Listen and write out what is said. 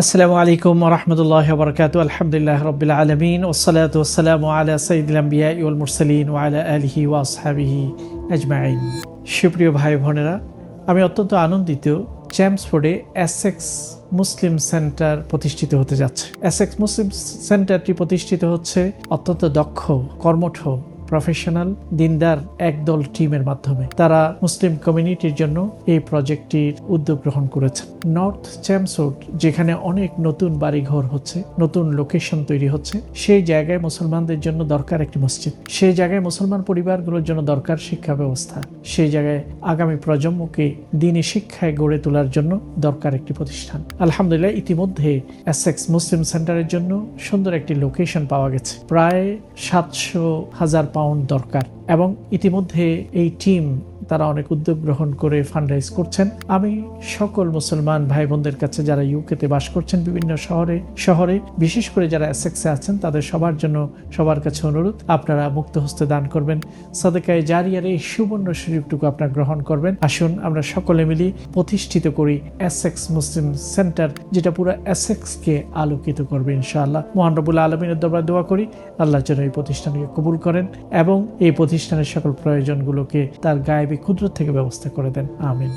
আসসালামু আলাইকুম ওয়া রাহমাতুল্লাহি ওয়া বারাকাতুহু। আলহামদুলিল্লাহি রাব্বিল আলামিন ওয়াসসালাতু ওয়াসসালামু আলা সাইয়্যিদিল আমবিয়া ওয়াল মুরসালিন ওয়া আলা আলিহি ওয়া আসহাবিহি আজমাইন। সুপ্রিয় ভাই বোনেরা, আমি অত্যন্ত আনন্দিত চেমসফোর্ডে এসেক্স মুসলিম সেন্টার প্রতিষ্ঠিত হতে যাচ্ছে। এসেক্স মুসলিম সেন্টারটি প্রতিষ্ঠিত হচ্ছে অত্যন্ত দক্ষ, কর্মঠ, প্রফেশনাল, দিনদার একদল টিমের মাধ্যমে। তারা মুসলিম কমিউনিটির জন্য এই প্রজেক্টটির উদ্যোগ গ্রহণ করেছে। নর্থ চেমসফোর্ড, যেখানে অনেক নতুন বাড়িঘর হচ্ছে, নতুন লোকেশন তৈরি হচ্ছে, সেই জায়গায় মুসলমানদের জন্য দরকার একটি মসজিদ। সেই জায়গায় মুসলমান পরিবারগুলোর জন্য দরকার শিক্ষা ব্যবস্থা। সেই জায়গায় আগামী প্রজন্মকে দ্বীনি শিক্ষায় গড়ে তোলার জন্য দরকার একটি প্রতিষ্ঠান। আলহামদুলিল্লাহ, ইতিমধ্যে এসেক্স মুসলিম সেন্টারের জন্য সুন্দর একটি লোকেশন পাওয়া গেছে। প্রায় 700,000 পাউন্ড দরকার, এবং ইতিমধ্যে এই টিম তারা অনেক উদ্যোগ গ্রহণ করে ফান্ডরাইজ করছেন। আমি সকল মুসলমান ভাই বোনদের কাছে, যারা ইউকেতে বাস করছেন বিভিন্ন শহরে বিশেষ করে যারা এসেক্সে আছেন, তাদের সবার জন্য সবার কাছে অনুরোধ, আপনারা মুক্ত হস্তে দান করবেন। সাদেকায়ে জারিয়ার এই সুবর্ণ সুযোগটুকু আপনারা গ্রহণ করবেন। আসুন আমরা সকলে মিলে প্রতিষ্ঠিত করি এসেক্স মুসলিম সেন্টার, যেটা পুরো এসেক্সকে আলোকিত করবে ইনশাআল্লাহ। মহান রব্বুল আলামিনের দরবারে দোয়া করি আল্লাহ যেন এই প্রতিষ্ঠানকে কবুল করেন এবং এই প্রতিষ্ঠানের সকল প্রয়োজনগুলোকে তার গায়েবী কুদরত থেকে ব্যবস্থা করে দেন। আমিন।